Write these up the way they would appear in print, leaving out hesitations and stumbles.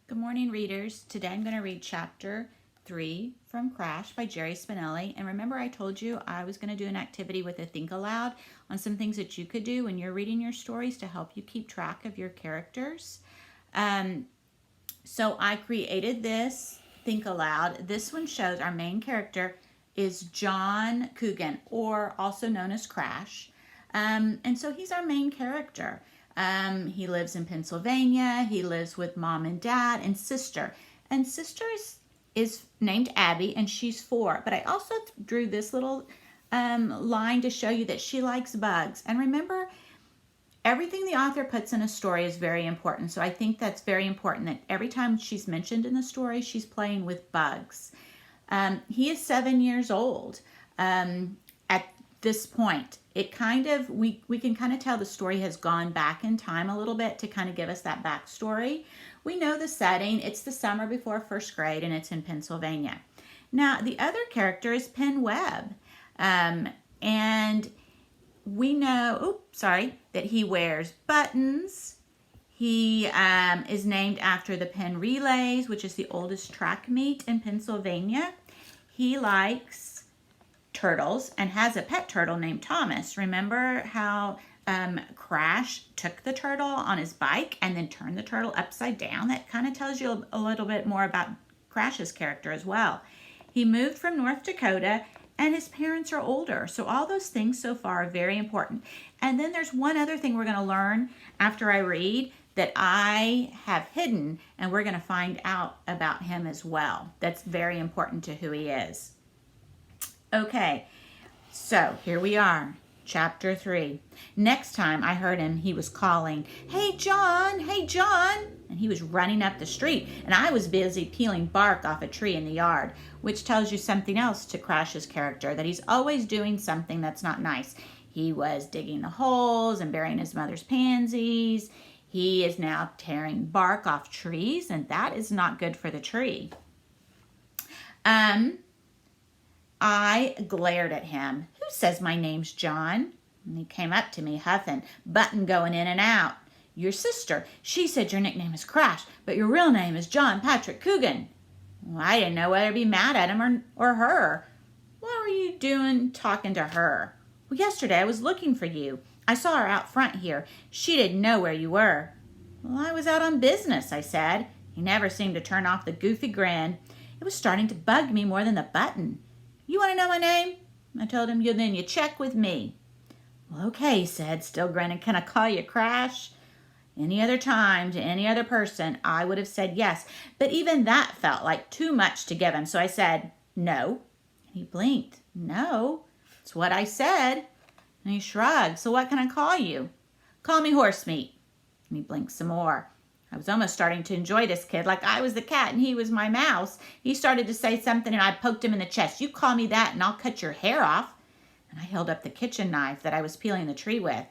Good morning, readers. Today I'm going to read chapter 3 from Crash by Jerry Spinelli. And remember, I told you I was going to do an activity with a Think Aloud on some things that you could do when you're reading your stories to help you keep track of your characters. So I created this Think Aloud. This one shows our main character is John Coogan, or also known as Crash. And so he's our main character. He lives in Pennsylvania. He lives with mom and dad and sister. And sister is named Abby, and she's 4. But I also drew this little line to show you that she likes bugs. And remember, everything the author puts in a story is very important. So I think that's very important that every time she's mentioned in the story, she's playing with bugs. He is 7 years old at this point. It kind of, we can kind of tell the story has gone back in time a little bit to kind of give us that backstory. We know the setting. It's the summer before first grade, and it's in Pennsylvania. Now, the other character is Penn Webb. And we know, that he wears buttons. He is named after the Penn Relays, which is the oldest track meet in Pennsylvania. He likes turtles and has a pet turtle named Thomas. Remember how Crash took the turtle on his bike and then turned the turtle upside down? That kind of tells you a little bit more about Crash's character as well. He moved from North Dakota, and his parents are older. So all those things so far are very important. And then there's one other thing we're going to learn after I read that I have hidden, and we're going to find out about him as well. That's very important to who he is. Okay, so here we are, chapter 3. Next time I heard him, he was calling, "Hey, John, hey, John." And he was running up the street, and I was busy peeling bark off a tree in the yard, which tells you something else to Crash's character, that he's always doing something that's not nice. He was digging the holes and burying his mother's pansies. He is now tearing bark off trees, and that is not good for the tree. I glared at him. "Who says my name's John?" And he came up to me huffing, button going in and out. "Your sister. She said your nickname is Crash, but your real name is John Patrick Coogan." Well, I didn't know whether to be mad at him or her. "What were you doing talking to her?" "Well, yesterday I was looking for you. I saw her out front here. She didn't know where you were." "Well, I was out on business," I said. He never seemed to turn off the goofy grin. It was starting to bug me more than the button. "You want to know my name?" I told him. Then you check with me." "Well, okay," he said, still grinning. "Can I call you Crash?" Any other time, to any other person, I would have said yes. But even that felt like too much to give him. So I said, "No." And he blinked. "No, it's what I said." And he shrugged. "So what can I call you?" "Call me Horsemeat." And he blinked some more. I was almost starting to enjoy this kid, like I was the cat and he was my mouse. He started to say something, and I poked him in the chest. "You call me that and I'll cut your hair off." And I held up the kitchen knife that I was peeling the tree with.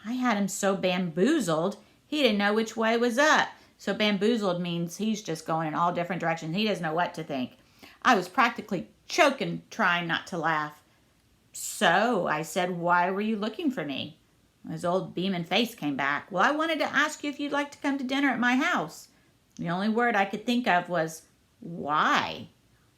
I had him so bamboozled, he didn't know which way was up. So bamboozled means he's just going in all different directions. He doesn't know what to think. I was practically choking, trying not to laugh. "So," I said, "why were you looking for me?" His old beaming face came back. "Well, I wanted to ask you if you'd like to come to dinner at my house." The only word I could think of was, "Why?"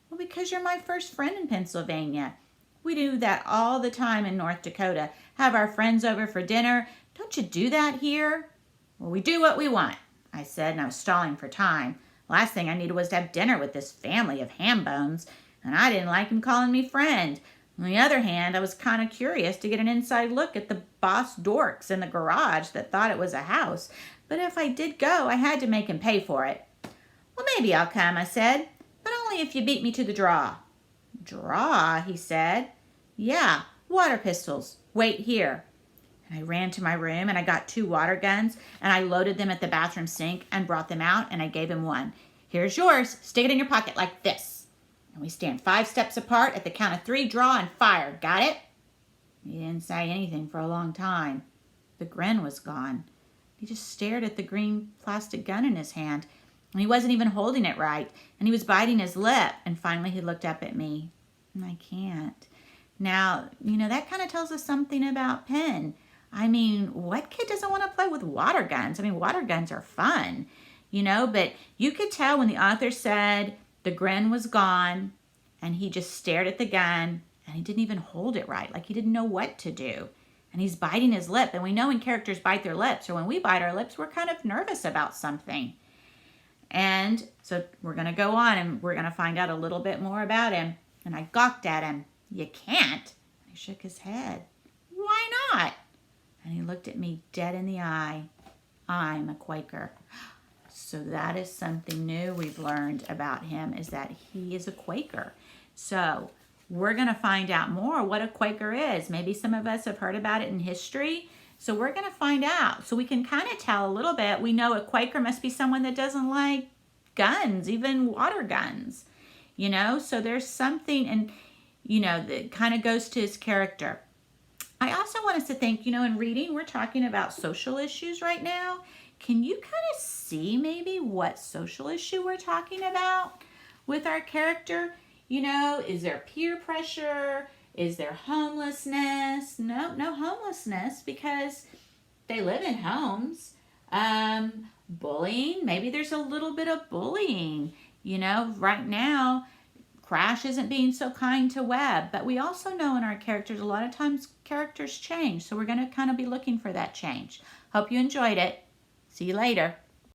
"Well, because you're my first friend in Pennsylvania. We do that all the time in North Dakota. Have our friends over for dinner. Don't you do that here?" "Well, we do what we want," I said, and I was stalling for time. Last thing I needed was to have dinner with this family of ham bones, and I didn't like him calling me friend. On the other hand, I was kind of curious to get an inside look at the boss dorks in the garage that thought it was a house. But if I did go, I had to make him pay for it. "Well, maybe I'll come," I said, "but only if you beat me to the draw." "Draw?" he said. "Yeah, water pistols. Wait here." And I ran to my room, and I got 2 water guns, and I loaded them at the bathroom sink and brought them out, and I gave him one. "Here's yours. Stick it in your pocket like this. And we stand 5 steps apart. At the count of 3, draw and fire. Got it?" He didn't say anything for a long time. The grin was gone. He just stared at the green plastic gun in his hand. And he wasn't even holding it right. And he was biting his lip. And finally he looked up at me. "I can't." Now, that kind of tells us something about Penn. I mean, what kid doesn't want to play with water guns? I mean, water guns are fun. but you could tell when the author said the grin was gone and he just stared at the gun and he didn't even hold it right, like he didn't know what to do. And he's biting his lip. And we know when characters bite their lips, or when we bite our lips, we're kind of nervous about something. And so we're going to go on and we're going to find out a little bit more about him. And I gawked at him. You can't? He shook his head. Why not? And he looked at me dead in the eye. I'm a Quaker. So that is something new we've learned about him, is that he is a Quaker. So we're going to find out more what a Quaker is. Maybe some of us have heard about it in history. So we're going to find out. So we can kind of tell a little bit. We know a Quaker must be someone that doesn't like guns, even water guns. So there's something, and that kind of goes to his character. I also want us to think, in reading, we're talking about social issues right now. Can you kind of see maybe what social issue we're talking about with our character? Is there peer pressure? Is there homelessness? No homelessness, because they live in homes. Bullying, maybe there's a little bit of bullying. Right now, Crash isn't being so kind to Webb, but we also know in our characters, a lot of times characters change. So we're going to kind of be looking for that change. Hope you enjoyed it. See you later.